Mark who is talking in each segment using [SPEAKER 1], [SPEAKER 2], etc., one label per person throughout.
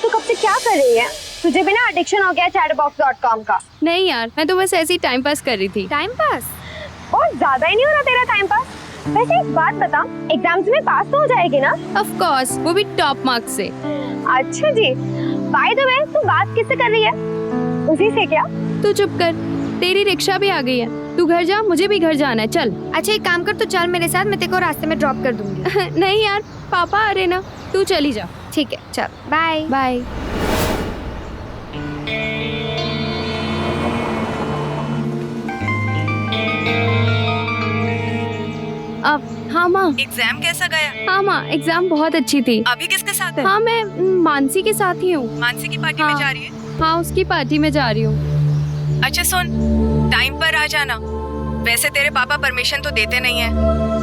[SPEAKER 1] तू कब से क्या कर रही है? तुझे भी ना एडिक्शन हो गया chatterbox.com का?
[SPEAKER 2] नहीं यार, मैं तो बस ऐसे ही टाइम पास कर रही थी।
[SPEAKER 1] Time pass? बहुत ज्यादा ही नहीं हो रहा तेरा टाइम पास? वैसे एक बात बता, एग्जाम्स में पास तो हो जाएगी ना?
[SPEAKER 2] ऑफ कोर्स, वो भी टॉप मार्क्स से।
[SPEAKER 1] अच्छा जी। बाय द वे, तू बात किससे कर रही है? उसी से क्या?
[SPEAKER 2] तू चुप कर, तेरी रिक्शा भी आ गई है। तू घर जा, मुझे भी घर जाना है, चल।
[SPEAKER 1] अच्छा एक काम कर, तू चल मेरे साथ, मैं तेरे को रास्ते में ड्रॉप कर दूंगी।
[SPEAKER 2] नहीं यार, पापा आ रहे ना, तू चली जा।
[SPEAKER 1] ठीक है, चल बाय
[SPEAKER 2] बाय। अब हाँ माँ।
[SPEAKER 3] एग्जाम कैसा गया?
[SPEAKER 2] हाँ माँ, एग्जाम बहुत अच्छी थी।
[SPEAKER 3] अभी किसके साथ है?
[SPEAKER 2] हाँ, मैं मानसी के साथ ही हूँ।
[SPEAKER 3] मानसी की पार्टी
[SPEAKER 2] हाँ।
[SPEAKER 3] में जा रही है?
[SPEAKER 2] हाँ, उसकी पार्टी में जा रही हूँ।
[SPEAKER 3] अच्छा सुन, टाइम पर आ जाना। वैसे तेरे पापा परमिशन तो देते नहीं है,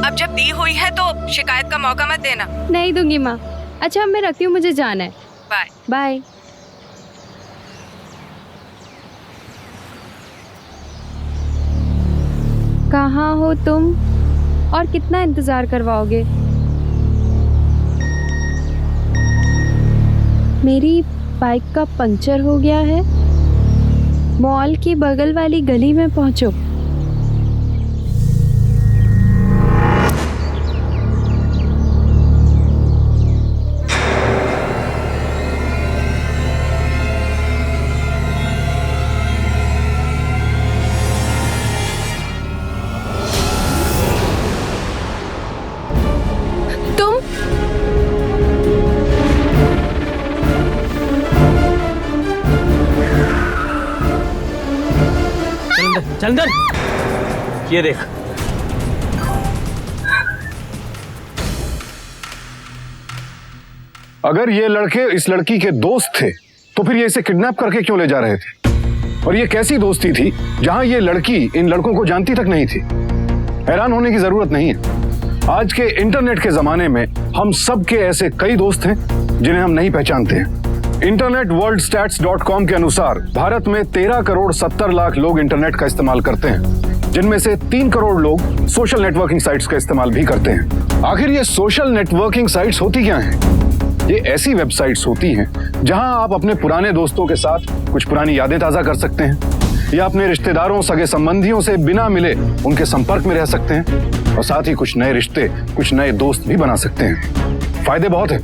[SPEAKER 3] अब जब दी हुई है तो शिकायत का मौका मत देना।
[SPEAKER 2] नहीं दूंगी माँ। अच्छा मैं रखती हूँ, मुझे जाना है।
[SPEAKER 3] Bye
[SPEAKER 2] bye. कहाँ हो तुम और कितना इंतजार करवाओगे? मेरी बाइक का पंचर हो गया है। मॉल की बगल वाली गली में पहुंचो। तुम
[SPEAKER 4] चंदन, ये देख।
[SPEAKER 5] अगर ये लड़के इस लड़की के दोस्त थे तो फिर ये इसे किडनैप करके क्यों ले जा रहे थे? और ये कैसी दोस्ती थी जहां ये लड़की इन लड़कों को जानती तक नहीं थी? हैरान होने की जरूरत नहीं है। आज के इंटरनेट के जमाने में हम सब के ऐसे कई दोस्त हैं जिन्हें हम नहीं पहचानते हैं। इंटरनेट वर्ल्ड स्टैट्स.com के अनुसार भारत में 13 करोड़ 70 लाख लोग इंटरनेट का इस्तेमाल करते हैं, जिनमें से 3 करोड़ लोग सोशल नेटवर्किंग साइट्स का इस्तेमाल भी करते हैं। आखिर ये सोशल नेटवर्किंग साइट्स होती क्या हैं? ये ऐसी वेबसाइट्स होती हैं जहां आप अपने पुराने दोस्तों के साथ कुछ पुरानी यादें ताजा कर सकते हैं या अपने रिश्तेदारों सगे संबंधियों से बिना मिले उनके संपर्क में रह सकते हैं और साथ ही कुछ नए रिश्ते, कुछ नए दोस्त भी बना सकते हैं। फायदे बहुत हैं,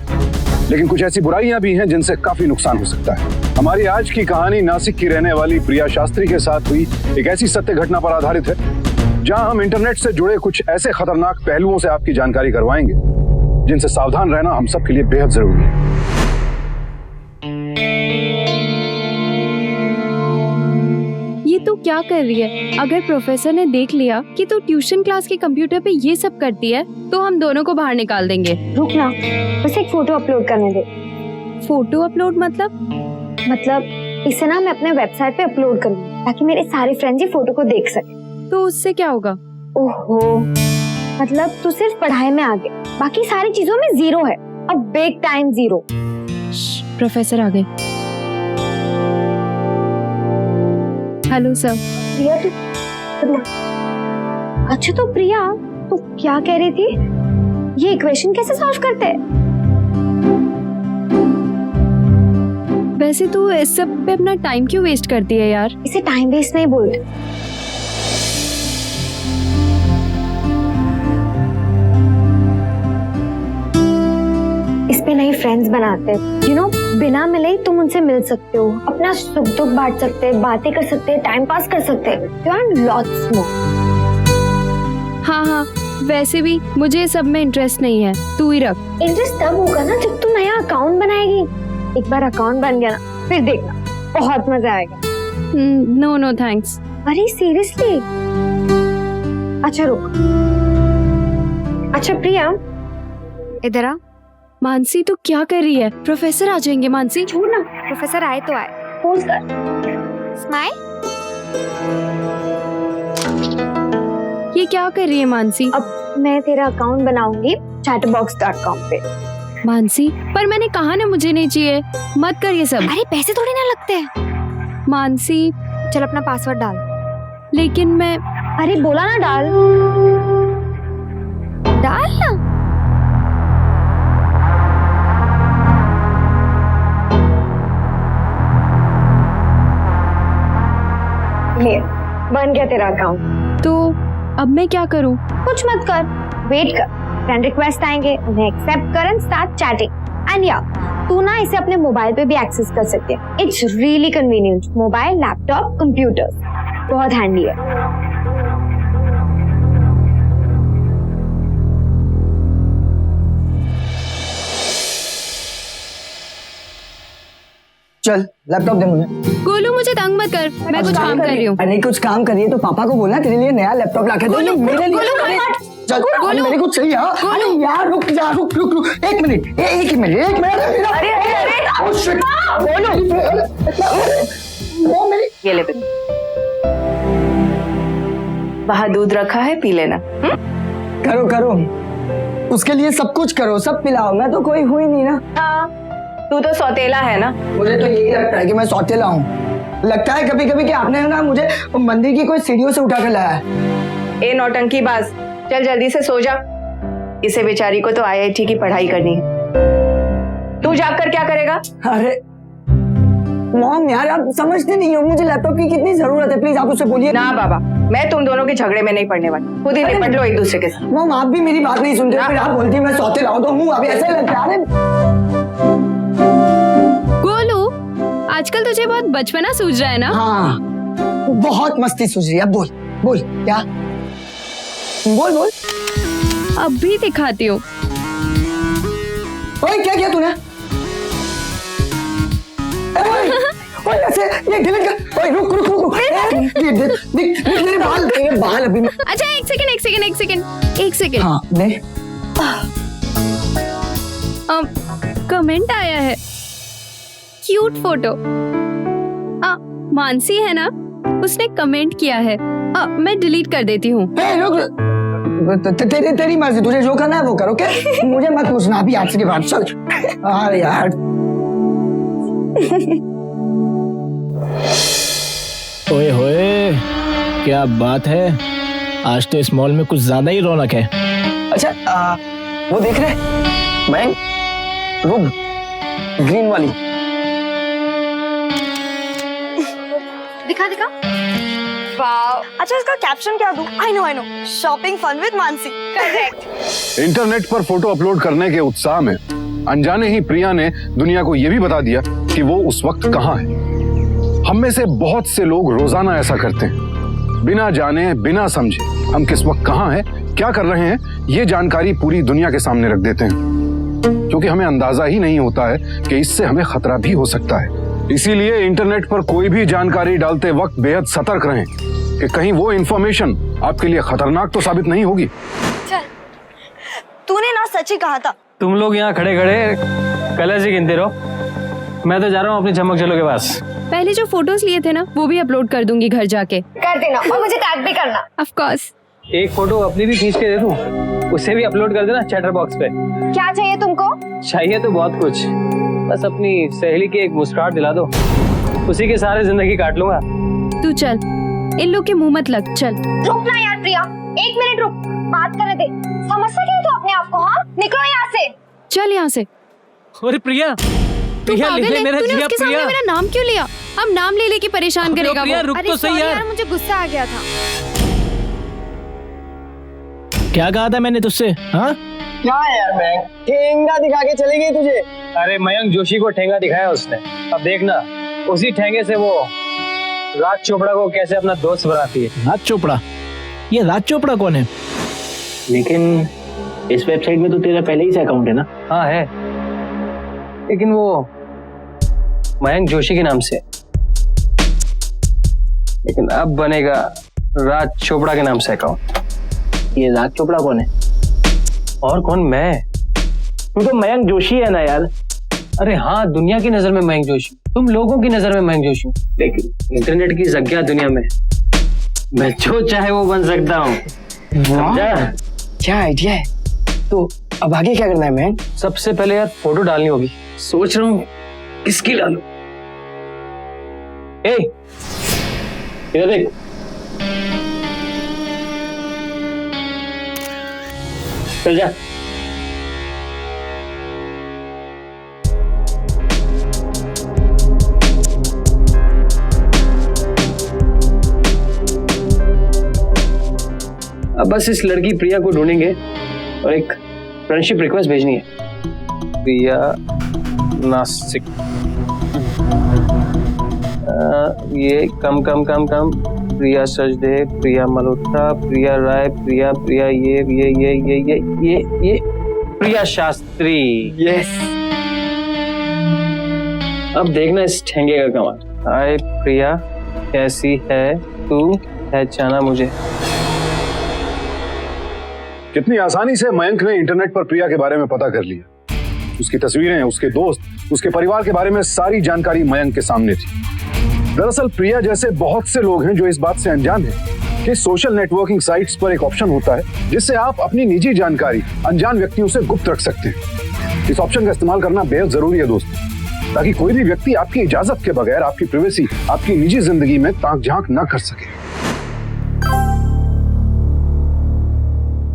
[SPEAKER 5] लेकिन कुछ ऐसी बुराइयां भी हैं जिनसे काफी नुकसान हो सकता है। हमारी आज की कहानी नासिक की रहने वाली प्रिया शास्त्री के साथ हुई एक ऐसी सत्य घटना पर आधारित है, जहां हम इंटरनेट से जुड़े कुछ ऐसे खतरनाक पहलुओं से आपकी जानकारी करवाएंगे जिनसे सावधान रहना हम सब के लिए बेहद जरूरी है।
[SPEAKER 2] ये तू क्या कर रही है? अगर प्रोफेसर ने देख लिया कि तू ट्यूशन क्लास के कंप्यूटर पे ये सब करती है तो हम दोनों को बाहर निकाल देंगे।
[SPEAKER 1] रुक ना, बस एक फोटो अपलोड करने दे।
[SPEAKER 2] फोटो अपलोड
[SPEAKER 1] मतलब इसे ना मैं अपने वेबसाइट पे अपलोड करूंगी ताकि मेरे सारे फ्रेंड्स ये फोटो को देख सके।
[SPEAKER 2] तो उससे क्या होगा?
[SPEAKER 1] ओहो, मतलब तू सिर्फ पढ़ाई में आगे, बाकी सारी चीजों में जीरो है। अब बिग टाइम जीरो।
[SPEAKER 2] प्रोफेसर आ गए। Hello sir.
[SPEAKER 1] प्रिया तू, अच्छा तो प्रिया तू क्या कह रही थी? ये इक्वेशन कैसे सॉल्व करते हैं?
[SPEAKER 2] वैसे तू इस सब पे अपना टाइम क्यों वेस्ट करती है यार?
[SPEAKER 1] इसे टाइम वेस्ट नहीं बोलते। इस पे नए फ्रेंड्स बनाते हैं। यू नो, बिना मिले ही तुम उनसे मिल सकते हो, अपना सुख दुख बांट सकते हैं, बातें कर सकते हैं, टाइम पास कर सकते हैं। You are lots more.
[SPEAKER 2] हाँ हाँ, वैसे भी मुझे सब में इंटरेस्ट नहीं है, तू ही रख।
[SPEAKER 1] इंटरेस्ट तब होगा ना जब तू नया अकाउंट बनाएगी। एक बार अकाउंट बन गया ना, फिर देखना बहुत मजा आएगा।
[SPEAKER 2] No no thanks.
[SPEAKER 1] अरे सीरियसली? अच्छा रुक। अच्छा प्रिया, इधर आ।
[SPEAKER 2] मानसी तू क्या कर रही है? प्रोफेसर आ जाएंगे। मानसी
[SPEAKER 1] छोड़ ना, प्रोफेसर आए तो आए। पोज कर, स्माइल।
[SPEAKER 2] ये क्या कर रही है मानसी?
[SPEAKER 1] अब मैं तेरा अकाउंट बनाऊंगी chatterbox.com पे।
[SPEAKER 2] मानसी, पर मैंने कहा ना मुझे नहीं चाहिए। मत कर ये सब।
[SPEAKER 1] अरे पैसे थोड़ी ना लगते हैं।
[SPEAKER 2] मानसी
[SPEAKER 1] चल अपना पासवर्ड डाल।
[SPEAKER 2] लेकिन मैं।
[SPEAKER 1] अरे बोला ना डाल। डाल ना। बन गया तेरा अकाउंट।
[SPEAKER 2] तो अब मैं क्या करूँ?
[SPEAKER 1] कुछ मत कर, वेट कर, फ्रेंड रिक्वेस्ट आएंगे, उन्हें एक्सेप्ट कर एंड स्टार्ट चैटिंग। एंड या तू ना इसे अपने मोबाइल पे भी एक्सेस कर सकते हैं। It's really convenient. Mobile, laptop, computer, बहुत हैंडी है।
[SPEAKER 6] चल लैपटॉप दे मुझे।
[SPEAKER 2] गोलू मुझे तंग मत कर, मैं कुछ काम कर रही हूँ।
[SPEAKER 6] अरे कुछ काम करिए तो पापा को बोलना तेरे लिए नया लैपटॉप लाके दे। मेरे लिए चल मेरे को चाहिए। अरे यार रुक जा, रुक रुक रुक एक मिनट, एक मिनट। अरे वो मेरी
[SPEAKER 3] ये ले बेटा, वहाँ दूध रखा है, पी लेना।
[SPEAKER 6] करो करो, उसके लिए सब कुछ करो, सब पिलाओ। मैं तो कोई हुई नहीं ना।
[SPEAKER 3] हाँ, तू तो सौतेला है ना।
[SPEAKER 6] मुझे तो यही लगता है कि मैं सौतेला हूँ। लगता है कभी कभी कि आपने ना मुझे मंदिर की कोई सीढ़ियों से उठा कर लाया है।
[SPEAKER 3] ए नौटंकी बाज, चल जल्दी से सो जा। इसे बेचारी को तो IIT की पढ़ाई करनी है। तू जाकर क्या करेगा?
[SPEAKER 6] अरे मॉम यार आप समझते नहीं हो, मुझे लैपटॉप की कितनी जरूरत है। प्लीज आप उससे बोलिए
[SPEAKER 3] ना बाबा, मैं तुम दोनों के झगड़े में नहीं पड़ने वाली। खुद ही निपट लो एक दूसरे के साथ।
[SPEAKER 6] मॉम आप भी मेरी बात नहीं सुनते, फिर आप बोलती मैं सौतेला हूं तो हूँ। अभी ऐसा लगता है।
[SPEAKER 2] गोलू, आजकल तुझे बहुत बचपना सूझ रहा है ना?
[SPEAKER 6] हाँ बहुत मस्ती सूझ रही है। अब बोल बोल क्या, बोल बोल।
[SPEAKER 2] अब भी दिखाती हूँ।
[SPEAKER 6] ओए क्या किया तूने? ओए ऐसे ये डिलीट कर। ओए रुक रुक रुक। ये देख मेरे बाल अभी।
[SPEAKER 2] अच्छा एक सेकंड।
[SPEAKER 6] हाँ नहीं,
[SPEAKER 2] कमेंट आया है, क्यूट फोटो। मानसी है ना, उसने कमेंट किया है। मैं डिलीट कर देती हूँ।
[SPEAKER 6] रुक, तेरी मर्जी, तुझे जो करना है वो करो। ओके मुझे मत पूछना अभी आपसे के बाद। चल अरे यार
[SPEAKER 7] ओए होए, क्या बात है, आज तो इस मॉल में कुछ ज्यादा ही रौनक है।
[SPEAKER 6] अच्छा वो देख रहे मैं वो ग्रीन वाली।
[SPEAKER 1] दिखा दिखा।
[SPEAKER 8] वाव, अच्छा इसका कैप्शन क्या दूं? I know shopping fun with Mansi. Correct.
[SPEAKER 5] Internet पर फोटो अपलोड करने के उत्साह में अनजाने ही प्रिया ने दुनिया को यह भी बता दिया कि वो उस वक्त कहाँ है। हम में से बहुत से लोग रोजाना ऐसा करते हैं, बिना जाने बिना समझे हम किस वक्त कहाँ हैं, क्या कर रहे हैं, ये जानकारी पूरी दुनिया के सामने रख देते हैं, क्योंकि हमें अंदाजा ही नहीं होता है कि इससे हमें खतरा भी हो सकता है। इसीलिए इंटरनेट पर कोई भी जानकारी डालते वक्त बेहद सतर्क रहें कि कहीं वो इंफॉर्मेशन आपके लिए खतरनाक तो साबित नहीं होगी।
[SPEAKER 8] चल, तूने ना सच ही कहा था।
[SPEAKER 4] तुम लोग यहाँ खड़े खड़े कलर्स ही गिनते रहो, मैं तो जा रहा हूँ अपनी चमक चलो के पास।
[SPEAKER 2] पहले जो फोटोज लिए थे ना, वो भी अपलोड कर दूंगी घर जाके।
[SPEAKER 1] कर देना और मुझे टैग भी करना।
[SPEAKER 2] Of course.
[SPEAKER 4] एक फोटो अपनी भी खींच के दे दूँ, उसे भी अपलोड कर देना चैटर बॉक्स पे।
[SPEAKER 1] क्या चाहिए तुमको?
[SPEAKER 4] चाहिए तो बहुत कुछ, बस अपनी सहेली की एक मुस्कुराहट दिला दो, उसी के सारे जिंदगी काट लूंगा।
[SPEAKER 2] तू चल, इन लोग के मुंह मत लग। चल
[SPEAKER 1] रुक ना यार प्रिया, एक मिनट रुक, बात करने दे। समझता क्या तू अपने आप को? हाँ निकलो यहाँ से।
[SPEAKER 2] चल यहाँ से।
[SPEAKER 4] अरे प्रिया,
[SPEAKER 2] तू
[SPEAKER 4] प्रिया लिख
[SPEAKER 2] पागल
[SPEAKER 4] ले
[SPEAKER 2] है?
[SPEAKER 4] मेरा
[SPEAKER 2] तूने
[SPEAKER 4] जिया
[SPEAKER 2] उसके सामने
[SPEAKER 4] प्रिया।
[SPEAKER 2] मेरा नाम क्यों लिया? अब नाम ले लेके परेशान करेगा
[SPEAKER 4] प्रिया
[SPEAKER 2] वो।
[SPEAKER 4] रुक तो सही यार।
[SPEAKER 8] मुझे गुस्सा आ गया था।
[SPEAKER 7] क्या कहा था मैंने तुझसे? हाँ
[SPEAKER 6] क्या यार मैं ठेंगा दिखा के चली गई तुझे।
[SPEAKER 4] अरे मयंक जोशी को ठेंगा दिखाया उसने, अब देखना उसी ठेंगे से वो राज चोपड़ा को कैसे अपना दोस्त बनाती है।
[SPEAKER 7] राज चोपड़ा? ये राज चोपड़ा कौन है?
[SPEAKER 4] लेकिन
[SPEAKER 7] इस वेबसाइट में तो तेरा पहले ही से अकाउंट है ना?
[SPEAKER 4] हाँ है, लेकिन वो मयंक जोशी के नाम से, लेकिन अब बनेगा राज चोपड़ा के नाम से अकाउंट।
[SPEAKER 7] ये राज चोपड़ा कौन है?
[SPEAKER 4] और कौन? मैं।
[SPEAKER 7] तू तो मयंक जोशी है ना यार।
[SPEAKER 4] अरे हाँ, दुनिया की नजर में मयंक जोशी, तुम लोगों की नजर में मयंक जोशी। लेकिन इंटरनेट की जग्या दुनिया में मैं जो चाहे वो बन सकता हूँ।
[SPEAKER 6] क्या आइडिया है? तो अब आगे क्या करना है मैं?
[SPEAKER 4] सबसे पहले यार फोटो डालनी होगी, सोच रहा हूँ किसकी डालूं। ए, इधर देख। चल जा। अब बस इस लड़की प्रिया को ढूंढेंगे और एक फ्रेंडशिप रिक्वेस्ट भेजनी है। प्रिया नासिक, ये कम कम कम कम, प्रिया सचदे, प्रिया मल्होत्रा, प्रिया राय, प्रिया प्रिया ये प्रिया शास्त्री।
[SPEAKER 6] यस।
[SPEAKER 4] अब देखना इस ठेंगे का कमाल। हाय प्रिया, कैसी है तू, पहचाना मुझे?
[SPEAKER 5] कितनी आसानी से मयंक ने इंटरनेट पर प्रिया के बारे में पता कर लिया। उसकी तस्वीरें, उसके दोस्त, उसके परिवार के बारे में सारी जानकारी मयंक के सामने थी। दरअसल प्रिया जैसे बहुत से लोग हैं जो इस बात से अनजान हैं कि सोशल नेटवर्किंग साइट्स पर एक ऑप्शन होता है जिससे आप अपनी निजी जानकारी अनजान व्यक्तियों से गुप्त रख सकते हैं। इस ऑप्शन का इस्तेमाल करना बेहद जरूरी है दोस्तों, ताकि कोई भी व्यक्ति आपकी इजाजत के बगैर आपकी प्राइवेसी, आपकी निजी जिंदगी में ताक झांक न कर सके।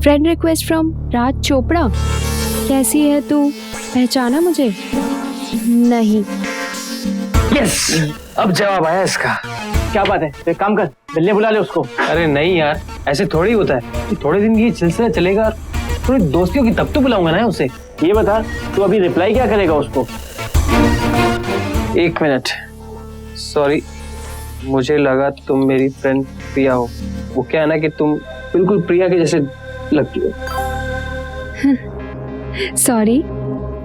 [SPEAKER 2] फ्रेंड रिक्वेस्ट फ्रॉम राज चोपड़ा। कैसी है तू, पहचाना मुझे? नहीं।
[SPEAKER 4] यस, अब जवाब आया इसका।
[SPEAKER 7] क्या बात है, तो एक काम कर, दिल्ली बुला ले उसको।
[SPEAKER 4] अरे नहीं यार, ऐसे थोड़ी होता है। थोड़े दिन की सिलसिला चलेगा और थोड़ी दोस्तियों की तब तो बुलाऊंगा ना उसे।
[SPEAKER 7] ये बता, तू अभी रिप्लाई क्या करेगा उसको?
[SPEAKER 4] 1 मिनट, सॉरी, मुझे लगा तुम मेरी फ्रेंड प्रिया हो। वो क्या है ना कि तुम बिल्कुल प्रिया के जैसे लगती हो।
[SPEAKER 2] सॉरी,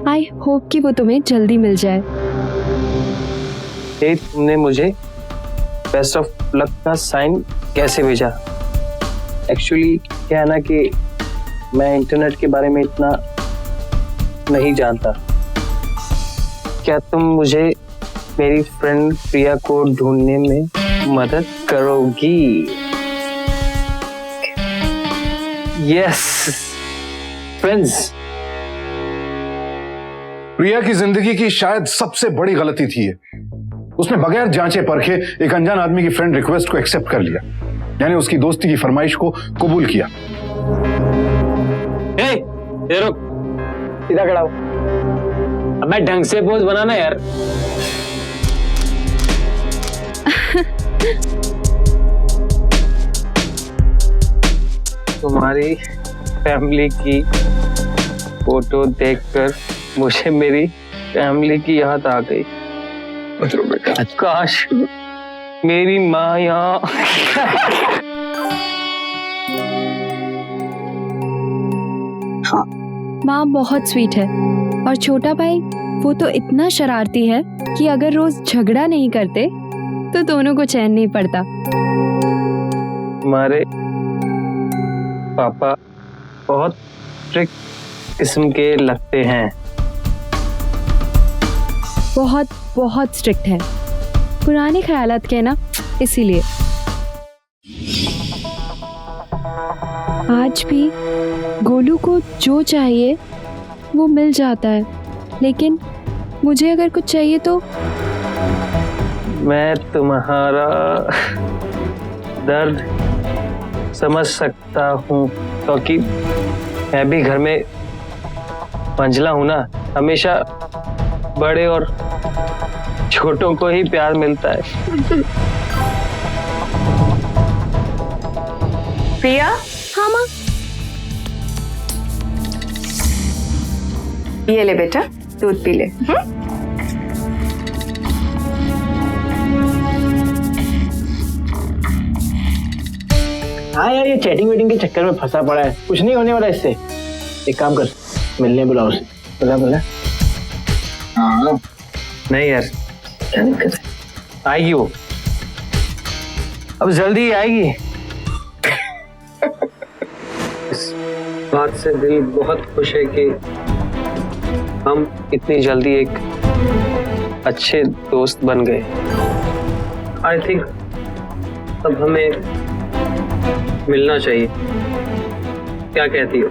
[SPEAKER 2] आई होप कि वो तुम्हें जल्दी मिल जाए।
[SPEAKER 4] तुमने मुझे बेस्ट ऑफ लक का साइन कैसे भेजा? एक्चुअली क्या है ना कि मैं इंटरनेट के बारे में इतना नहीं जानता। क्या तुम मुझे मेरी फ्रेंड प्रिया को ढूंढने में मदद करोगी? Yes friends.
[SPEAKER 5] प्रिया की जिंदगी की शायद सबसे बड़ी गलती थी ये। उसने बगैर जांचे परखे एक अनजान आदमी की फ्रेंड रिक्वेस्ट को एक्सेप्ट कर लिया, यानी उसकी दोस्ती की फरमाइश को कबूल किया।
[SPEAKER 4] ये रुक, सीधा खड़ा हो। अब मैं ढंग से पोज बनाना यार। तुम्हारी फैमिली की फोटो देखकर मुझे मेरी फैमिली की याद आ गई। काश मेरी माँ यहाँ।
[SPEAKER 2] माँ बहुत स्वीट है और छोटा भाई वो तो इतना शरारती है कि अगर रोज झगड़ा नहीं करते तो दोनों को चैन नहीं पड़ता।
[SPEAKER 4] हमारे पापा बहुत स्ट्रिक्ट किस्म के लगते हैं।
[SPEAKER 2] बहुत बहुत स्ट्रिक्ट है, पुराने ख्यालात के ना, इसीलिए। आज भी गोलू को जो चाहिए वो मिल जाता है, लेकिन मुझे अगर कुछ चाहिए तो
[SPEAKER 4] मैं तुम्हारा दर्द समझ सकता हूँ, क्योंकि मैं भी घर में मंझला हूँ ना। हमेशा बड़े और छोटों को ही प्यार मिलता है।
[SPEAKER 3] प्रिया,
[SPEAKER 2] हाँ माँ।
[SPEAKER 3] ये ले बेटा, दूध पी ले।
[SPEAKER 7] हाँ यार, ये चैटिंग वेटिंग के चक्कर में फंसा पड़ा है, कुछ नहीं होने वाला इससे। एक काम कर, मिलने बुलाओ उसे। बोला
[SPEAKER 5] हाँ
[SPEAKER 4] नहीं यार, आएगी वो, अब जल्दी आएगी। इस बात से दिल बहुत खुश है कि हम इतनी जल्दी एक अच्छे दोस्त बन गए। आई थिंक अब हमें मिलना चाहिए। क्या कहती हो?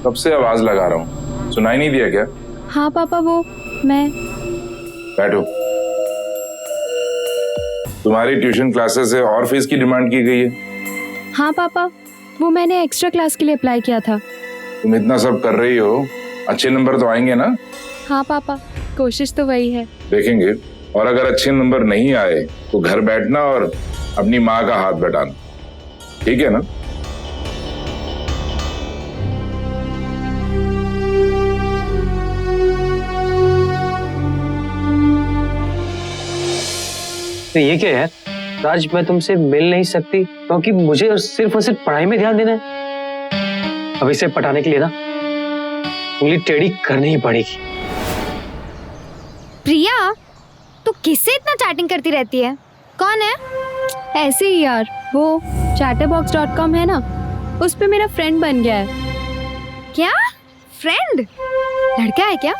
[SPEAKER 9] कब से आवाज लगा रहा हूँ, सुनाई नहीं दिया क्या?
[SPEAKER 2] हाँ पापा, वो मैं।
[SPEAKER 9] बैठो। तुम्हारी ट्यूशन क्लासेस से और फीस की डिमांड की गई है।
[SPEAKER 2] हाँ पापा, वो मैंने एक्स्ट्रा क्लास के लिए अप्लाई किया था।
[SPEAKER 9] तुम इतना सब कर रही हो, अच्छे नंबर तो आएंगे ना?
[SPEAKER 2] हाँ पापा, कोशिश तो वही है।
[SPEAKER 9] देखेंगे। और अगर अच्छे नंबर नहीं आए तो घर बैठना और अपनी माँ का हाथ बटाना, ठीक है ना?
[SPEAKER 4] तो ये क्या यार राज, मैं तुमसे मिल नहीं सकती क्योंकि मुझे सिर्फ और सिर्फ पढ़ाई में ध्यान देना है। अब इसे पटाने के लिए ना उंगली टेढ़ी करनी ही पड़ेगी।
[SPEAKER 1] प्रिया, तू किससे इतना चैटिंग करती रहती है? कौन है?
[SPEAKER 2] ऐसे ही यार, वो chatterbox.com है ना, उस पे मेरा फ्रेंड बन गया है।
[SPEAKER 1] क्या फ्रेंड? लड़का है क्या?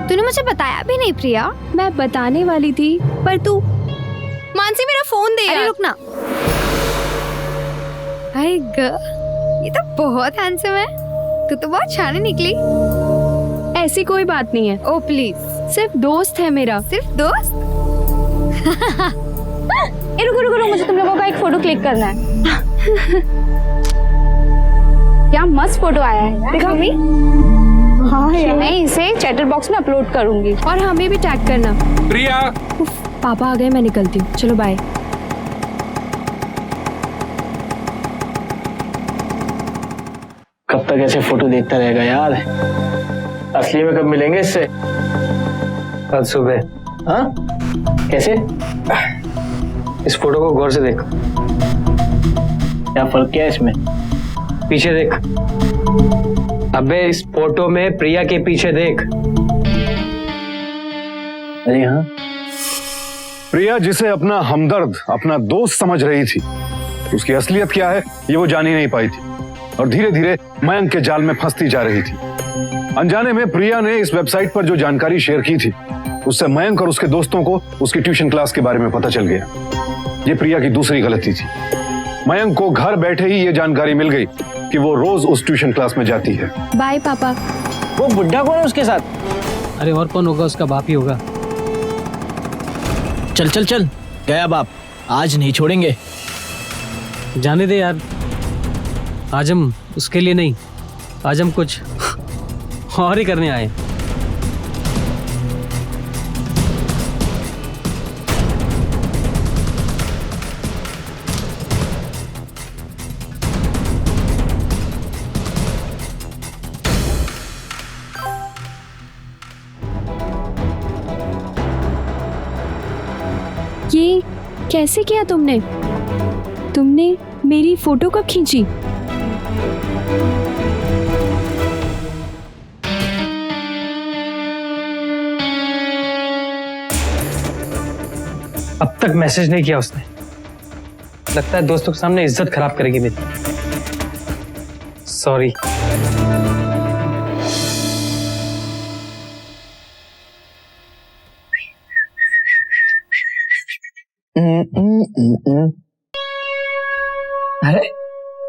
[SPEAKER 1] तूने मुझे बताया भी नहीं प्रिया।
[SPEAKER 2] मैं बताने वाली थी पर तू। मानसी मेरा फोन दे
[SPEAKER 1] अरे
[SPEAKER 2] यार।
[SPEAKER 1] रुकना। हाय ये तो बहुत हैंडसम है। तू तो बहुत शानी निकली।
[SPEAKER 2] ऐसी कोई बात नहीं है।
[SPEAKER 1] ओ प्लीज,
[SPEAKER 2] सिर्फ दोस्त है मेरा।
[SPEAKER 1] सिर्फ दोस्त? ए रुको रुको रुको, मुझे तुम लोगों का एक फोटो क्लिक करना है। क्या मस्त फोटो आया है। देखा मम्मी?
[SPEAKER 8] हाँ यार,
[SPEAKER 1] मैं इसे चैटर बॉक्स में अपलोड करूंगी।
[SPEAKER 2] और हमें भी टैग करना।
[SPEAKER 9] प्रिया,
[SPEAKER 2] उफ, पापा आ गए, मैं निकलती हूँ। चलो बाय।
[SPEAKER 7] कब तक ऐसे फोटो देखता रहेगा यार? असली में कब मिलेंगे इससे?
[SPEAKER 4] कल सुबह।
[SPEAKER 7] हाँ, कैसे?
[SPEAKER 4] इस फोटो को गौर से देख।
[SPEAKER 7] क्या फर्क क्या है इसमें?
[SPEAKER 4] पीछे देख। अबे इस फोटो में प्रिया के पीछे देख।
[SPEAKER 7] अरे हाँ,
[SPEAKER 5] प्रिया जिसे अपना हमदर्द, अपना दोस्त समझ रही थी, उसकी असलियत क्या है ये वो जान ही नहीं पाई थी और धीरे धीरे मयंक के जाल में फंसती जा रही थी। अनजाने में प्रिया ने इस वेबसाइट पर जो जानकारी शेयर की थी उससे मयंक और उसके दोस्तों को उसकी ट्यूशन क्लास के बारे में पता चल गया। ये प्रिया की दूसरी गलती थी। मयंक को घर बैठे ही ये जानकारी मिल गई कि वो रोज उस ट्यूशन क्लास में जाती है।
[SPEAKER 2] बाय पापा।
[SPEAKER 7] वो बुड्ढा कौन है उसके साथ?
[SPEAKER 10] अरे और कौन होगा, उसका बाप ही होगा।
[SPEAKER 11] चल चल चल, गया बाप, आज नहीं छोड़ेंगे।
[SPEAKER 10] जाने दे यार, आज हम उसके लिए नहीं, आज हम कुछ और ही करने आए।
[SPEAKER 2] ये कैसे किया तुमने? तुमने मेरी फोटो कब खींची?
[SPEAKER 4] अब तक मैसेज नहीं किया उसने। लगता है दोस्तों के सामने इज्जत खराब करेगी मेरी। सॉरी।
[SPEAKER 6] अरे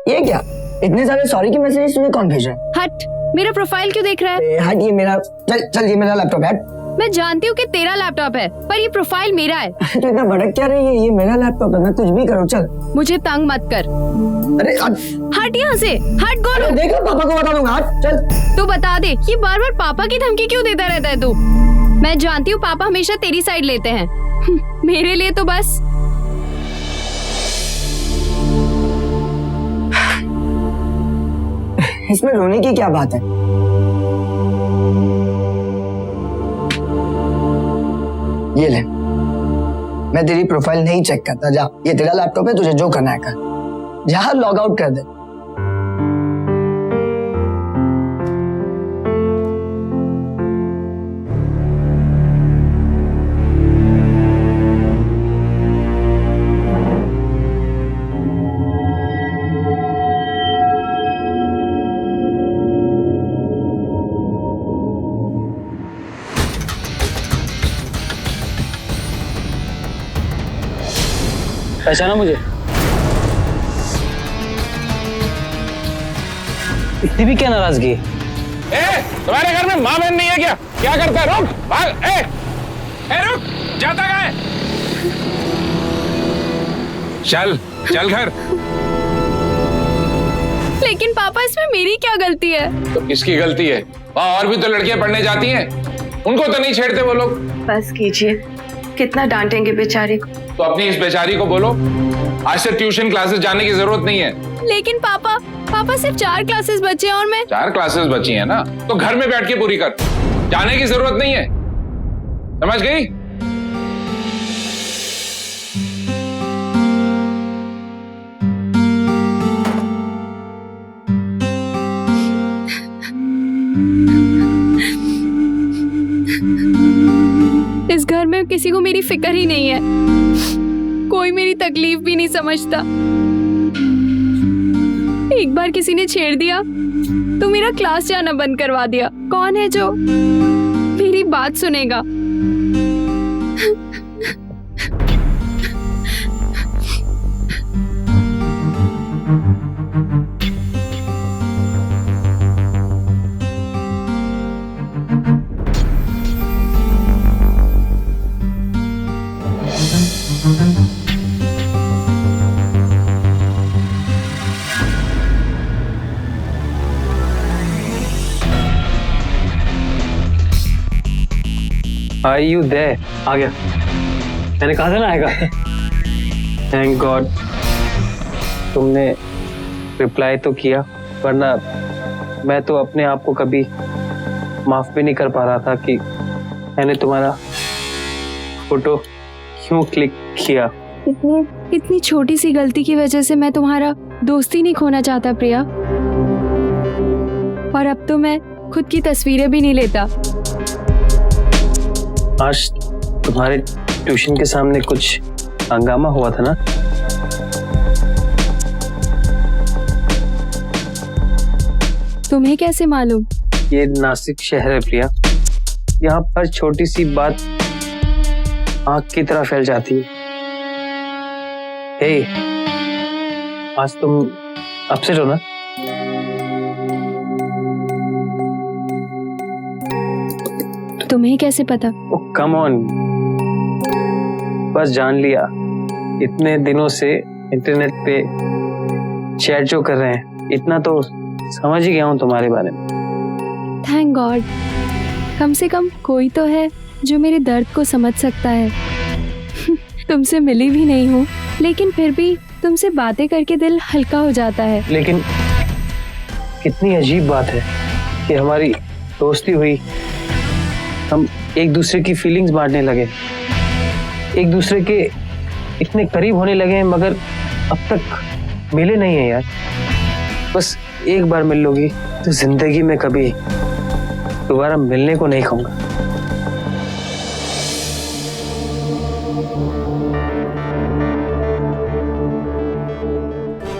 [SPEAKER 6] ये क्या, इतने सारे सॉरी के मैसेज तुझे कौन भेज रहा है?
[SPEAKER 2] हट, मेरा प्रोफाइल क्यों देख रहा है?
[SPEAKER 6] अरे हट, ये मेरा, चल चल, ये मेरा लैपटॉप है।
[SPEAKER 2] मैं जानती हूँ कि तेरा लैपटॉप है, पर ये प्रोफाइल मेरा है।
[SPEAKER 6] तो इतना भड़क क्या रही है? ये मेरा लैपटॉप है, मैं कुछ भी करूँ। चल।
[SPEAKER 2] मुझे तंग मत कर।
[SPEAKER 6] अरे
[SPEAKER 2] हट यहाँ से, हट गोलू।
[SPEAKER 6] देखो पापा को बता दूंगा। हट चल।
[SPEAKER 2] तू बता दे, ये बार बार पापा की धमकी क्यों देता रहता है तू? मैं जानती हूँ पापा हमेशा तेरी साइड लेते हैं। मेरे लिए तो बस।
[SPEAKER 6] इसमें रोने की क्या बात है? ये ले, मैं तेरी प्रोफाइल नहीं चेक करता। जा, ये तेरा लैपटॉप है, तुझे जो करना है कर। जा लॉग आउट कर दे।
[SPEAKER 4] पहचाना मुझे? इतनी भी क्या नाराजगी?
[SPEAKER 9] तुम्हारे घर में माँ बहन नहीं है क्या? क्या करता है? रुक, भाग। रुक, जाता कहाँ है? चल चल घर।
[SPEAKER 2] लेकिन पापा, इसमें मेरी क्या गलती है?
[SPEAKER 9] तो किसकी गलती है? वहाँ और भी तो लड़कियां पढ़ने जाती हैं। उनको तो नहीं छेड़ते वो लोग।
[SPEAKER 3] बस कीजिए, कितना डांटेंगे बेचारे को।
[SPEAKER 9] तो अपनी इस बेचारी को बोलो आज से ट्यूशन क्लासेस जाने की जरूरत नहीं है।
[SPEAKER 2] लेकिन पापा सिर्फ 4 क्लासेस बचे हैं और मैं
[SPEAKER 9] 4 क्लासेस बची हैं ना, तो घर में बैठ के पूरी कर, जाने की जरूरत नहीं है, समझ गई?
[SPEAKER 2] इस घर में किसी को मेरी फिक्र ही नहीं है, कोई मेरी तकलीफ भी नहीं समझता। एक बार किसी ने छेड़ दिया तो मेरा क्लास जाना बंद करवा दिया। कौन है जो मेरी बात सुनेगा?
[SPEAKER 4] Are you there?
[SPEAKER 10] आ गया, मैंने कहा था ना आएगा।
[SPEAKER 4] Thank God. तुमने रिप्लाई तो किया, वरना मैं तो अपने आप को कभी माफ भी नहीं कर पा रहा था कि मैंने तुम्हारा फोटो क्यों क्लिक किया।
[SPEAKER 2] इतनी छोटी सी गलती की वजह से मैं तुम्हारा दोस्ती नहीं खोना चाहता प्रिया, और अब तो मैं खुद की तस्वीरें भी नहीं लेता।
[SPEAKER 4] आज तुम्हारे ट्यूशन के सामने कुछ हंगामा हुआ था ना?
[SPEAKER 2] तुम्हें कैसे मालूम?
[SPEAKER 4] ये नासिक शहर है प्रिया, यहाँ पर छोटी सी बात आग की तरह फैल जाती है। हे, आज तुम अपसेट हो ना?
[SPEAKER 2] तुम्हें कैसे पता?
[SPEAKER 4] कम ऑन, बस जान लिया। इतने दिनों से इंटरनेट पे चैट जो कर रहे हैं, इतना तो समझ ही गया हूँ तुम्हारे बारे में।
[SPEAKER 2] थैंक गॉड, कम से कम कोई तो है जो मेरे दर्द को समझ सकता है। तुमसे मिली भी नहीं हूँ, लेकिन फिर भी तुमसे बातें करके दिल हल्का हो जाता है।
[SPEAKER 4] लेकिन कितनी अजीब बात है कि हमारी दोस्ती हुई, हम एक दूसरे की फीलिंग्स बांटने लगे, एक दूसरे के इतने करीब होने लगे हैं, मगर अब तक मिले नहीं है यार। बस एक बार मिल लोगी तो जिंदगी में कभी दोबारा मिलने को नहीं कहूंगा।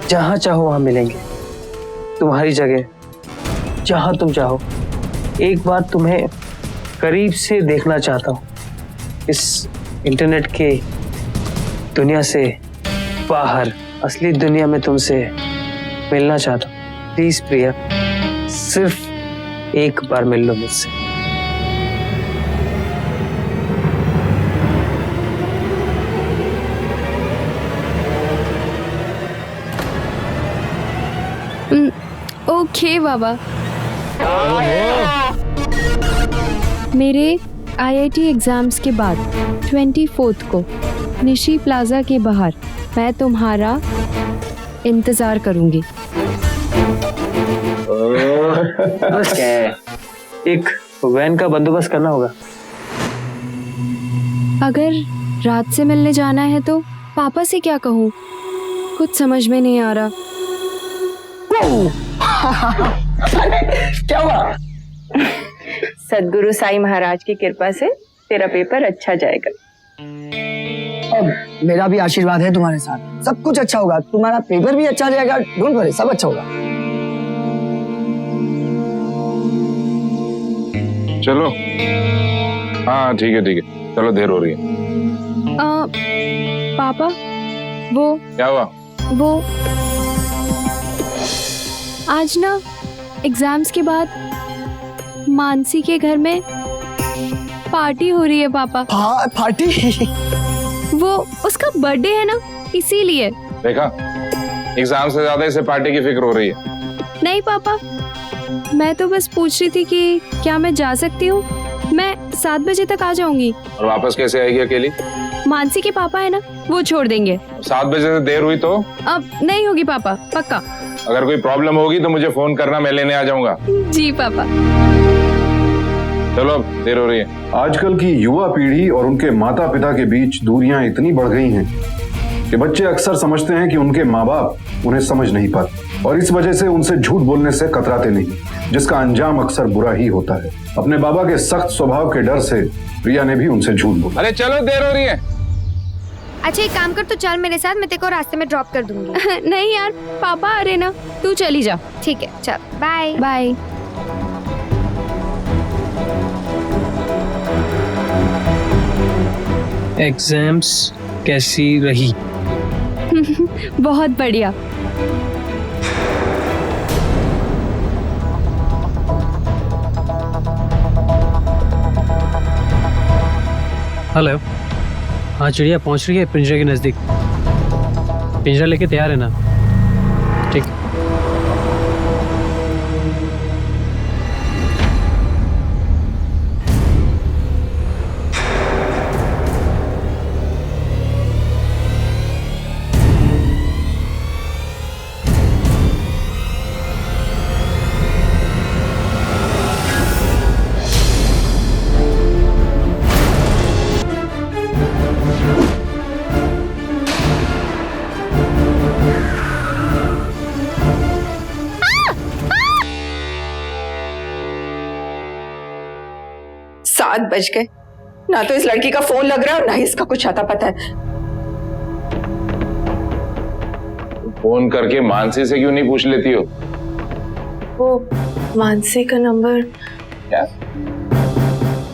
[SPEAKER 4] जहां चाहो वहां मिलेंगे, तुम्हारी जगह, जहां तुम चाहो। एक बार तुम्हें करीब से देखना चाहता हूँ, इस इंटरनेट के दुनिया से बाहर असली दुनिया में तुमसे मिलना चाहता हूँ। प्लीज प्रिया, सिर्फ एक बार मिल लो मुझसे।
[SPEAKER 2] ओके बाबा। मेरे IIT एग्जाम्स के बाद 24 को निशी प्लाजा के बाहर मैं तुम्हारा इंतजार करूंगी।
[SPEAKER 4] बस क्या है, एक वैन का बंदोबस्त करना होगा।
[SPEAKER 2] अगर रात से मिलने जाना है तो पापा से क्या कहूँ, कुछ समझ में नहीं आ रहा।
[SPEAKER 6] क्या हुआ?
[SPEAKER 3] सदगुरु साईं महाराज की कृपा से तेरा पेपर अच्छा जाएगा।
[SPEAKER 6] अब मेरा भी आशीर्वाद है तुम्हारे साथ, सब कुछ अच्छा होगा, तुम्हारा पेपर भी अच्छा जाएगा, डोंट वरी, सब अच्छा होगा।
[SPEAKER 9] चलो, हाँ ठीक है, चलो देर हो रही है।
[SPEAKER 2] पापा, वो
[SPEAKER 9] क्या हुआ?
[SPEAKER 2] वो आज ना एग्जाम्स के बाद मानसी के घर में पार्टी हो रही है पापा।
[SPEAKER 6] हाँ, पार्टी?
[SPEAKER 2] वो उसका बर्थडे है ना, इसीलिए।
[SPEAKER 9] देखा, एग्जाम से ज्यादा इसे पार्टी की फिक्र हो रही है।
[SPEAKER 2] नहीं पापा, मैं तो बस पूछ रही थी कि क्या मैं जा सकती हूँ। मैं 7 बजे तक आ जाऊंगी।
[SPEAKER 9] और वापस कैसे आएगी अकेली?
[SPEAKER 2] मानसी के पापा है ना, वो छोड़ देंगे।
[SPEAKER 9] 7 बजे से देर हुई तो?
[SPEAKER 2] अब नहीं होगी पापा, पक्का।
[SPEAKER 9] अगर कोई प्रॉब्लम होगी तो मुझे फोन करना, मैं लेने आ जाऊंगा।
[SPEAKER 2] जी पापा।
[SPEAKER 9] चलो अब देर हो रही है।
[SPEAKER 5] आजकल की युवा पीढ़ी और उनके माता पिता के बीच दूरियां इतनी बढ़ गई हैं कि बच्चे अक्सर समझते हैं कि उनके माँ बाप उन्हें समझ नहीं पाते और इस वजह से उनसे झूठ बोलने से कतराते नहीं, जिसका अंजाम अक्सर बुरा ही होता है। अपने बाबा के सख्त स्वभाव के डर से प्रिया ने भी उनसे झूठ बोला।
[SPEAKER 9] अरे चलो देर हो रही है।
[SPEAKER 1] अच्छा एक काम कर, तू चल मेरे साथ, मैं तेरे को रास्ते में ड्रॉप कर दूंगी।
[SPEAKER 2] नहीं यार, पापा आ रहे ना, तू चली जा।
[SPEAKER 1] ठीक है चल, बाय
[SPEAKER 2] बाय।
[SPEAKER 10] एग्जाम्स कैसी रही?
[SPEAKER 2] बहुत बढ़िया।
[SPEAKER 10] हेलो। हाँ चिड़िया पहुंच रही है पिंजरे के नजदीक। पिंजरा लेके तैयार है ना? ठीक।
[SPEAKER 3] सात बज गए, ना तो इस लड़की का फोन लग रहा है और ना ही इसका कुछ आता पता है।
[SPEAKER 9] फोन करके मानसी से क्यों नहीं पूछ लेती हो?
[SPEAKER 3] वो मानसी का नंबर?
[SPEAKER 9] क्या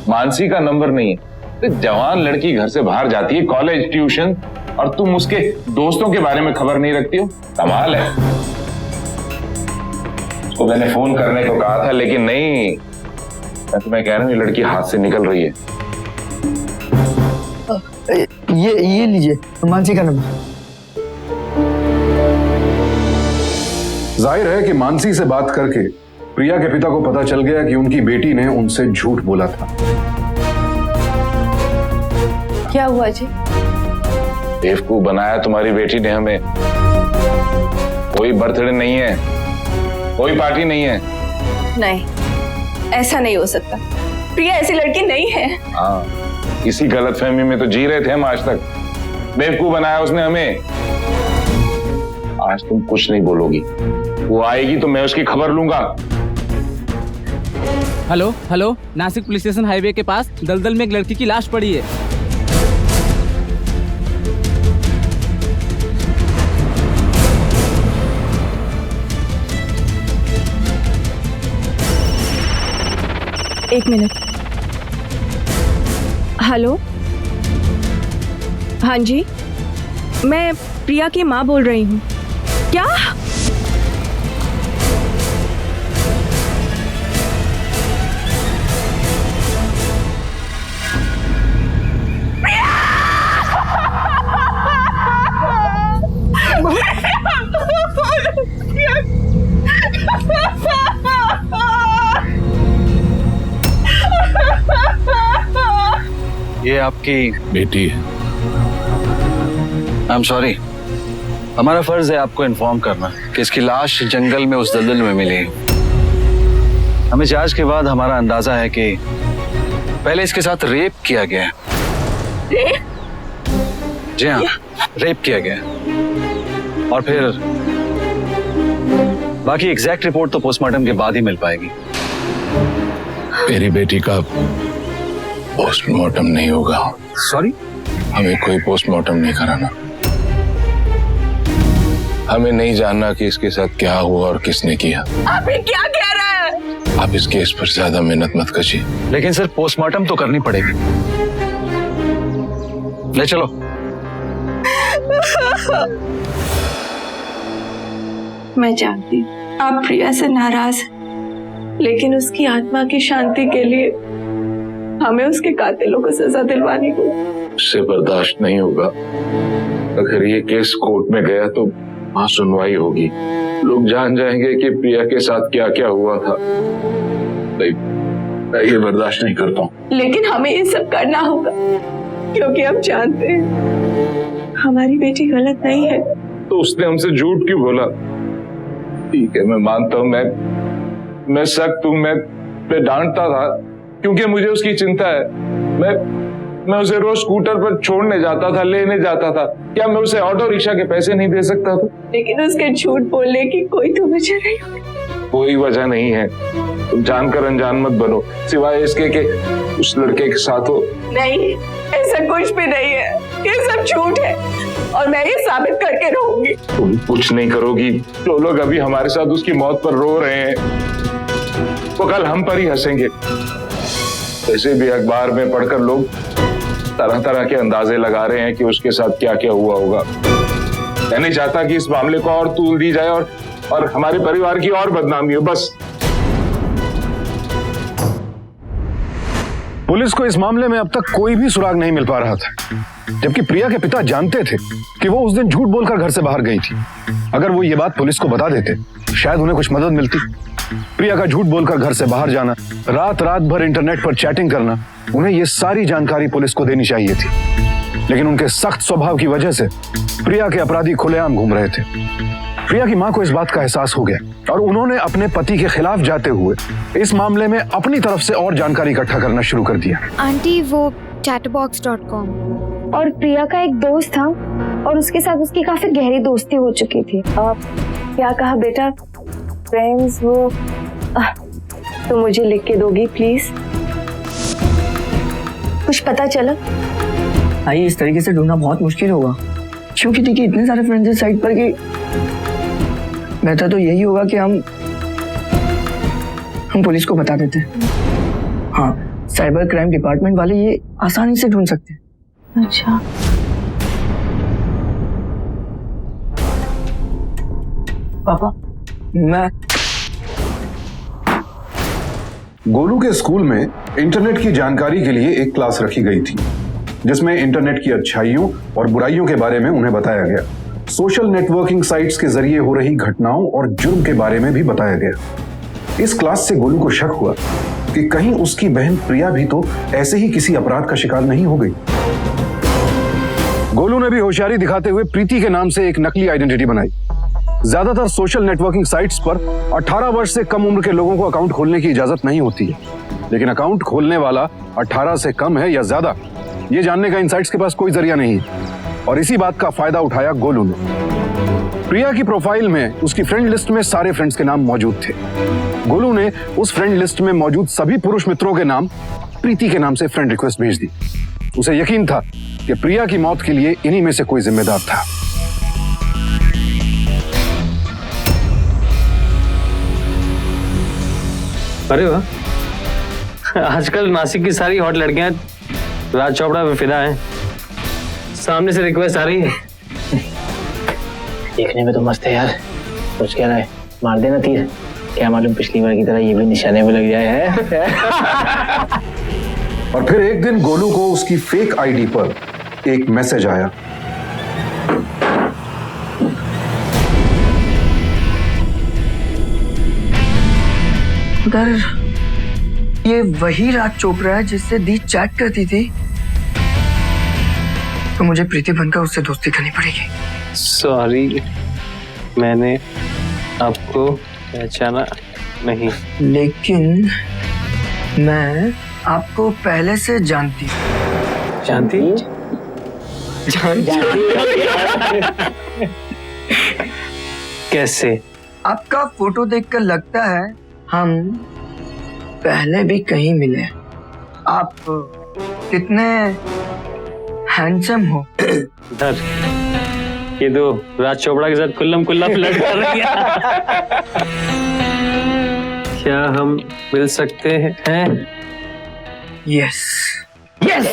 [SPEAKER 9] मानसी का नंबर नहीं है? तो जवान लड़की घर से बाहर जाती है, कॉलेज, ट्यूशन, और तुम उसके दोस्तों के बारे में खबर नहीं रखती हो? कमाल है। उसको मैंने फोन करने को कहा था लेकिन नहीं। मैं तुम्हें कह रहा हूँ ये लड़की हाथ से निकल रही है।
[SPEAKER 6] ये लीजिए मानसी का नंबर।
[SPEAKER 5] जाहिर है कि मानसी से बात करके प्रिया के पिता को पता चल गया कि उनकी बेटी ने उनसे झूठ बोला था।
[SPEAKER 3] क्या हुआ जी?
[SPEAKER 9] बेवकूफ बनाया तुम्हारी बेटी ने हमें। कोई बर्थडे नहीं है, कोई पार्टी नहीं है।
[SPEAKER 3] नहीं, ऐसा नहीं हो सकता। प्रिया ऐसी लड़की नहीं है।
[SPEAKER 9] हाँ, इसी गलतफहमी में तो जी रहे थे हम आज तक। बेवकूफ बनाया उसने हमें। आज तुम कुछ नहीं बोलोगी, वो आएगी तो मैं उसकी खबर लूंगा।
[SPEAKER 12] Hello hello, Nashik police station highway के पास दलदल में एक लड़की की लाश पड़ी है।
[SPEAKER 3] एक मिनट। हेलो, हाँ जी, मैं प्रिया की माँ बोल रही हूँ। क्या?
[SPEAKER 13] ये आपकी बेटी है। आई एम सॉरी, हमारा फर्ज है आपको इन्फॉर्म करना कि इसकी लाश जंगल में उस दलदल में मिली। हमें जांच के बाद हमारा अंदाजा है कि पहले इसके साथ रेप किया गया है। जी हाँ, रेप किया गया है। और फिर बाकी एग्जैक्ट रिपोर्ट तो पोस्टमार्टम के बाद ही मिल पाएगी।
[SPEAKER 9] मेरी बेटी का पोस्टमार्टम नहीं होगा।
[SPEAKER 13] सॉरी?
[SPEAKER 9] हमें कोई पोस्टमार्टम नहीं कराना। हमें नहीं जानना कि इसके साथ क्या हुआ और किसने किया।
[SPEAKER 3] आप ये क्या कह रहे हैं?
[SPEAKER 9] आप इस केस पर ज्यादा मेहनत मत कीजिए।
[SPEAKER 13] लेकिन सर पोस्टमार्टम तो करनी पड़ेगी। ले चलो।
[SPEAKER 3] मैं जानती हूँ आप प्रिया से नाराज हैं, लेकिन उसकी आत्मा की शांति के लिए हमें उसके कातिलों को सजा दिलवानी होगी।
[SPEAKER 9] उससे बर्दाश्त नहीं होगा। अगर ये केस कोर्ट में गया तो वहाँ सुनवाई होगी, लोग जान जाएंगे कि प्रिया के साथ क्या क्या हुआ था। नहीं, मैं ये बर्दाश्त नहीं करता हूँ।
[SPEAKER 3] लेकिन हमें ये सब करना होगा क्योंकि हम जानते हैं हमारी बेटी गलत नहीं है।
[SPEAKER 9] तो उसने हमसे झूठ क्यों बोला? ठीक है, मैं मानता हूँ, मैं सख्त हूँ, मैं डांटता था क्योंकि मुझे उसकी चिंता है। मैं उसे रोज स्कूटर पर छोड़ने जाता था, लेने जाता था। क्या मैं उसे ऑटो रिक्शा के पैसे नहीं दे सकता था?
[SPEAKER 3] लेकिन उसके झूठ बोलने की कोई तो वजह नहीं होगी।
[SPEAKER 9] कोई वजह नहीं है। तुम जानकर अनजान मत बनो, सिवाय इसके कि उस लड़के के साथ हो।
[SPEAKER 3] नहीं, ऐसा कुछ भी नहीं है, ये सब झूठ है और मैं ये साबित करके रहूंगी।
[SPEAKER 9] तुम कुछ नहीं करोगी। जो लोग अभी हमारे साथ उसकी मौत पर रो रहे हैं वो कल हम पर ही हंसेंगे। वैसे भी अखबार में पढ़कर लोग तरह तरह के अंदाजे लगा रहे हैं कि उसके साथ क्या क्या हुआ होगा। मैं नहीं चाहता कि इस मामले को और तूल दी जाए और हमारे परिवार की और बदनामी हो। बस
[SPEAKER 5] पुलिस को इस मामले में अब तक कोई भी सुराग नहीं मिल पा रहा था, जबकि प्रिया के पिता जानते थे कि वो उस दिन झूठ बोलकर घर से बाहर गई थी। अगर वो ये बात पुलिस को बता देते शायद उन्हें कुछ मदद मिलती। प्रिया का झूठ बोलकर घर से बाहर जाना, रात भर इंटरनेट पर चैटिंग करना, उन्हें ये सारी जानकारी पुलिस को देनी चाहिए थी। लेकिन उनके सख्त स्वभाव की वजह से प्रिया के अपराधी खुलेआम घूम रहे थे। प्रिया की मां को इस बात का एहसास हो गया और उन्होंने अपने पति के खिलाफ जाते हुए इस मामले में अपनी तरफ से और जानकारी इकट्ठा करना शुरू कर दिया।
[SPEAKER 1] आंटी, वो chatterbox.com और प्रिया का एक दोस्त था और उसके साथ उसकी काफी गहरी दोस्ती हो चुकी थी।
[SPEAKER 3] क्या कहा बेटा? फ्रेंड्स, वो तो मुझे लिख के दोगी प्लीज? कुछ पता चला?
[SPEAKER 6] भाई इस तरीके से ढूंढना बहुत मुश्किल होगा, क्योंकि देखिए इतने सारे फ्रेंड्स हैं साइट पर कि बेहतर तो यही होगा कि हम पुलिस को बता देते हैं। हाँ, साइबर क्राइम डिपार्टमेंट वाले ये आसानी से ढूंढ सकते हैं।
[SPEAKER 3] अच्छा,
[SPEAKER 6] पापा मैं
[SPEAKER 5] गोलू के स्कूल में इंटरनेट की जानकारी के लिए एक क्लास रखी गई थी, जिसमें इंटरनेट की अच्छाइयों और बुराइयों के बारे में उन्हें बताया गया। सोशल नेटवर्किंग साइट्स के जरिए हो रही घटनाओं और जुर्म के बारे में भी बताया गया। इस क्लास से गोलू को शक हुआ कि कहीं उसकी बहन प्रिया भी तो ऐसे ही किसी अपराध का शिकार नहीं हो गई। गोलू ने भी होशियारी दिखाते हुए प्रीति के नाम से एक नकली आइडेंटिटी बनाई। ज्यादातर सोशल नेटवर्किंग साइट्स पर 18 वर्ष से कम उम्र के लोगों को अकाउंट खोलने की इजाजत नहीं होती है, लेकिन अकाउंट खोलने वाला 18 से कम है या ज्यादा, ये जानने का इन साइट्स के पास कोई जरिया नहीं है। और इसी बात का फायदा उठाया गोलू ने। प्रिया की प्रोफाइल में उसकी फ्रेंड लिस्ट में सारे फ्रेंड्स के नाम मौजूद थे। गोलू ने उस फ्रेंड लिस्ट में मौजूद सभी पुरुष मित्रों के नाम प्रीति के नाम से फ्रेंड रिक्वेस्ट भेज दी। उसे यकीन था कि प्रिया की मौत के लिए इन्हीं में से कोई जिम्मेदार था।
[SPEAKER 10] अरे वाह, आजकल नासिक की सारी हॉट लड़कियां राज चोपड़ा पे फिदा हैं। सामने से रिक्वेस्ट आ रही है।
[SPEAKER 7] देखने में तो मस्त है यार। सोच क्या रहा है, मार देना तीर। क्या मालूम पिछली बार की तरह ये भी निशाने में लग जाए है।
[SPEAKER 5] और फिर एक दिन गोलू को उसकी फेक आईडी पर एक मैसेज आया।
[SPEAKER 6] अगर ये वही राज चोपड़ा है जिससे दी चैट करती थी, तो मुझे प्रीति बनकर उससे दोस्ती करनी पड़ेगी।
[SPEAKER 10] सॉरी, मैंने आपको पहचाना नहीं।
[SPEAKER 6] लेकिन मैं आपको पहले से जानती हूँ।
[SPEAKER 10] जानती? कैसे?
[SPEAKER 6] आपका फोटो देखकर लगता है हम पहले भी कहीं मिले। आप कितने हैंडसम हो।
[SPEAKER 10] धर, ये दो राज चोपड़ा के साथ कुल्लम कुल्ला फ्लर्ट कर रही है। क्या हम मिल सकते हैं?
[SPEAKER 6] Yes yes.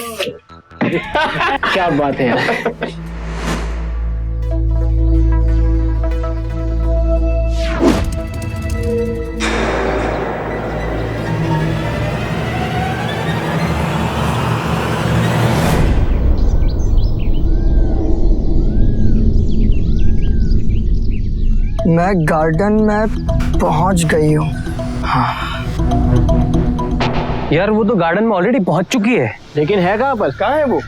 [SPEAKER 7] क्या बात है यार।
[SPEAKER 6] मैं गार्डन में पहुंच गई हूँ। हाँ,
[SPEAKER 4] यार वो तो गार्डन में ऑलरेडी पहुंच चुकी है।
[SPEAKER 7] लेकिन है कहाँ पर? कहाँ है वो?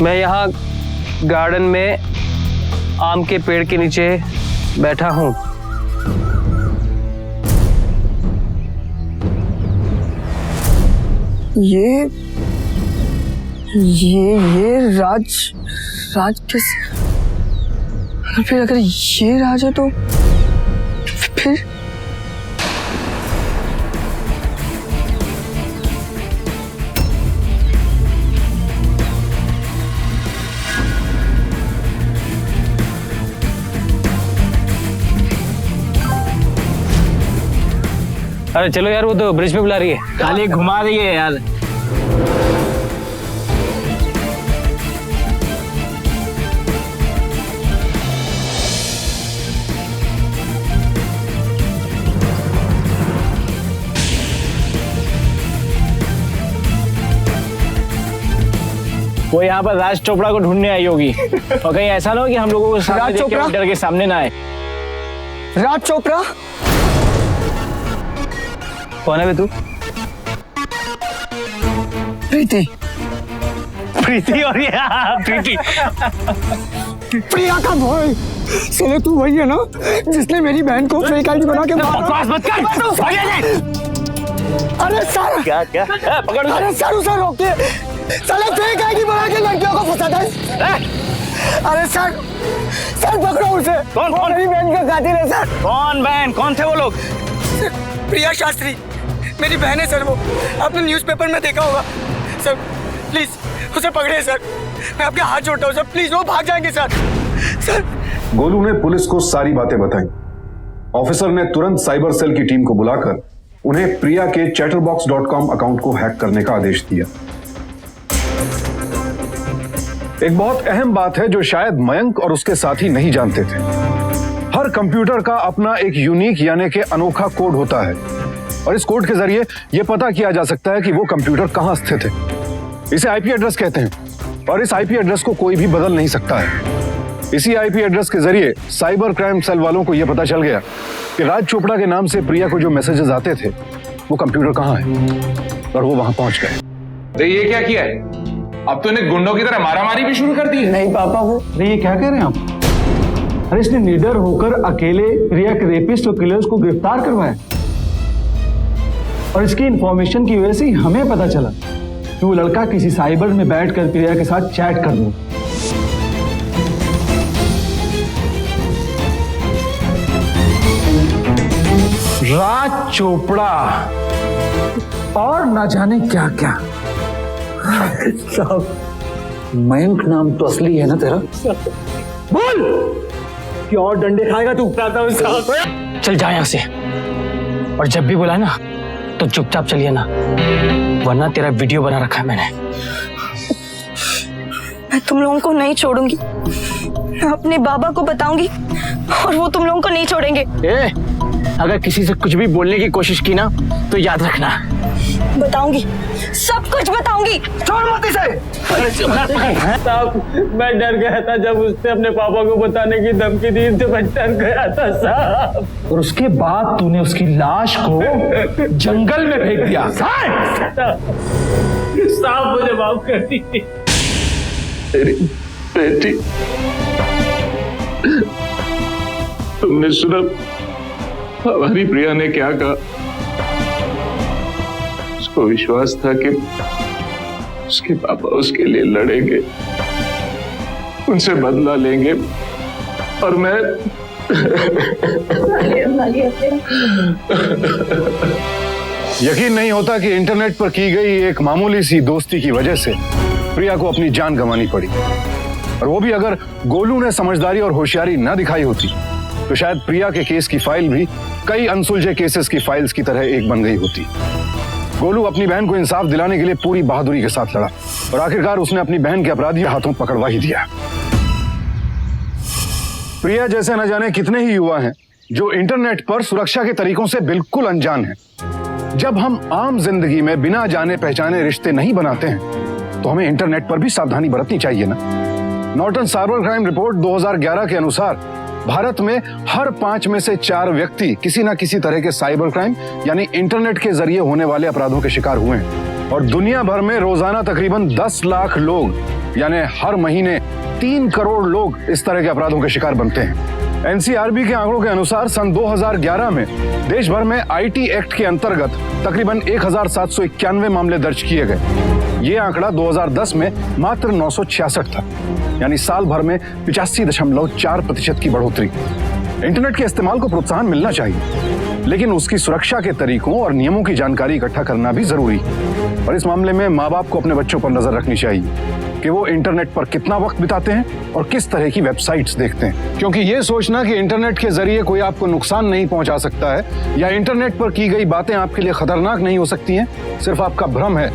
[SPEAKER 4] मैं यहाँ गार्डन में आम के पेड़ के नीचे बैठा हूँ।
[SPEAKER 6] ये राज कैसे? फिर अगर ये राज है तो फिर
[SPEAKER 4] अरे चलो यार, वो तो ब्रिज पे बुला रही है।
[SPEAKER 7] खाली घुमा रही है यार। वो यहाँ पर राज चोपड़ा को ढूंढने आई होगी और कहीं ऐसा ना हो कि हम लोगों को सामने देख के डर के सामने ना आए।
[SPEAKER 6] राज चोपड़ा
[SPEAKER 4] कौन है बे तू?
[SPEAKER 6] प्रीति।
[SPEAKER 4] प्रीति और ये प्रीति
[SPEAKER 6] प्रिया का भाई। चलो तू वही है ना जिसने मेरी बहन को फेक आईडी बना के
[SPEAKER 4] बकवास मत कर।
[SPEAKER 6] अरे सर
[SPEAKER 7] क्या पकड़।
[SPEAKER 6] अरे सर उसे रोकिए। साले फेक आईडी बना के लड़कियों को फंसाता है। अरे सर पकड़ो उसे।
[SPEAKER 7] कौन?
[SPEAKER 6] मेरी बहन का कातिल है सर।
[SPEAKER 7] कौन बहन? कौन थे वो लोग?
[SPEAKER 6] प्रिया शास्त्री मेरी बहन है सर। वो आपने न्यूज़पेपर में देखा होगा सर। प्लीज उसे पकड़िए सर। मैं आपके हाथ जोड़ता हूँ सर। प्लीज, वो भाग जाएंगे सर।
[SPEAKER 5] गोलू ने पुलिस को सारी बातें बताई। ऑफिसर ने तुरंत साइबर सेल की टीम को बुलाकर उन्हें प्रिया के chatterbox.com अकाउंट को हैक करने का आदेश दिया। एक बहुत अहम बात है जो शायद मयंक और उसके साथी नहीं जानते थे। हर कंप्यूटर का अपना एक यूनिक यानी कि अनोखा कोड होता है और इस कोड के जरिए यह पता किया जा सकता है कि वो कंप्यूटर कहां स्थित है। इसे आईपी एड्रेस कहते हैं और इस आईपी एड्रेस को कोई भी बदल नहीं सकता है। इसी आईपी एड्रेस के जरिए साइबर क्राइम सेल वालों को यह पता चल गया कि राज चोपड़ा के नाम से प्रिया को जो मैसेजेस आते थे वो कंप्यूटर कहां है और वो वहां पहुंच गए।
[SPEAKER 9] तो ये क्या किया है? अब तो इन्हें गुंडों की तरह मारामारी भी शुरू कर दी है।
[SPEAKER 6] नहीं पापा, वो
[SPEAKER 7] अरे ये क्या कह रहे हैं आप? अरे इसने निडर होकर अकेले प्रिया के रेपिस्ट और किलर्स को गिरफ्तार करवाया और इसकी इंफॉर्मेशन की वजह से ही हमें पता चला कि वो लड़का किसी साइबर में बैठकर प्रिया के साथ चैट कर रहा है। राज चोपड़ा और ना जाने क्या क्या।
[SPEAKER 6] साहब, मयंक नाम तो असली है ना तेरा?
[SPEAKER 7] बोल क्या और डंडे खाएगा तू?
[SPEAKER 12] चल जा यहाँ से, और जब भी बुलाए ना तो चुपचाप चलिए ना, वरना तेरा वीडियो बना रखा है मैंने।
[SPEAKER 8] मैं तुम लोगों को नहीं छोड़ूंगी। मैं अपने बाबा को बताऊंगी और वो तुम लोगों को नहीं छोड़ेंगे।
[SPEAKER 7] अगर किसी से कुछ भी बोलने की कोशिश की ना तो याद रखना।
[SPEAKER 8] बताऊंगी, सब कुछ बताऊंगी।
[SPEAKER 7] छोड़ मत इसे। साहब, मैं डर गया था जब उसने अपने पापा को बताने की धमकी दी तो मैं डर गया था साहब। और उसके बाद तूने उसकी लाश को जंगल में फेंक दिया। साहब मुझे माफ कर दीजिए।
[SPEAKER 9] मेरी बेटी, तुमने सुना हमारी प्रिया ने क्या कहा? उसको विश्वास था कि उसके पापा उसके लिए लड़ेंगे, उनसे बदला लेंगे, और मैं
[SPEAKER 5] यकीन नहीं होता कि इंटरनेट पर की गई एक मामूली सी दोस्ती की वजह से प्रिया को अपनी जान गंवानी पड़ी, और वो भी अगर गोलू ने समझदारी और होशियारी न दिखाई होती तो शायद प्रिया के केस की फाइल भी कई अनसुलझे केसेस की फाइल्स की तरह एक बन गई होती। गोलू अपनी बहन को इंसाफ दिलाने के लिए पूरी बहादुरी के साथ लड़ा और आखिरकार उसने अपनी बहन के अपराधी हाथों पकड़वा ही दिया। प्रिया जैसे न जाने कितने ही युवा हैं जो इंटरनेट पर सुरक्षा के तरीकों से बिल्कुल अनजान हैं। जब हम आम जिंदगी में बिना जाने पहचाने रिश्ते नहीं बनाते हैं तो हमें इंटरनेट पर भी सावधानी बरतनी चाहिए ना। नॉर्टन साइबर क्राइम रिपोर्ट 2011 के अनुसार भारत में हर 5 में से 4 व्यक्ति किसी ना किसी तरह के साइबर क्राइम यानी इंटरनेट के जरिए होने वाले अपराधों के शिकार हुए हैं। और दुनिया भर में रोजाना तकरीबन 10 लाख लोग यानी हर महीने 3 करोड़ लोग इस तरह के अपराधों के शिकार बनते हैं। एनसीआरबी के आंकड़ों के अनुसार सन 2011 में देश भर में आईटी एक्ट के अंतर्गत तकरीबन 1791 मामले दर्ज किए गए। ये आंकड़ा 2010 में मात्र 966 था, यानी साल भर में 85.4% की बढ़ोतरी। इंटरनेट के इस्तेमाल को प्रोत्साहन मिलना चाहिए, लेकिन उसकी सुरक्षा के तरीकों और नियमों की जानकारी इकट्ठा करना भी जरूरी है। और इस मामले में माँ बाप को अपने बच्चों पर नजर रखनी चाहिए कि वो इंटरनेट पर कितना वक्त बिताते हैं और किस तरह की वेबसाइट्स देखते हैं। क्योंकि ये सोचना कि इंटरनेट के जरिए कोई आपको नुकसान नहीं पहुंचा सकता है या इंटरनेट पर की गई बातें आपके लिए खतरनाक नहीं हो सकती हैं, सिर्फ आपका भ्रम है।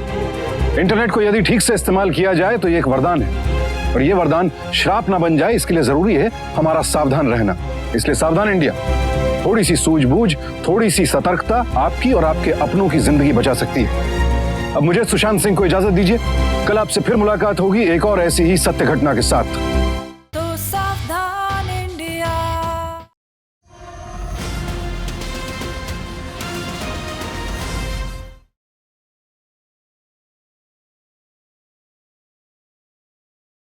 [SPEAKER 5] इंटरनेट को यदि ठीक से इस्तेमाल किया जाए तो ये एक वरदान है, और ये वरदान श्राप ना बन जाए इसके लिए जरूरी है हमारा सावधान रहना। इसलिए सावधान इंडिया, थोड़ी सी सूझबूझ, थोड़ी सी सतर्कता आपकी और आपके अपनों की जिंदगी बचा सकती है। अब मुझे सुशांत सिंह को इजाजत दीजिए। कल आपसे फिर मुलाकात होगी एक और ऐसी ही सत्य घटना के साथ।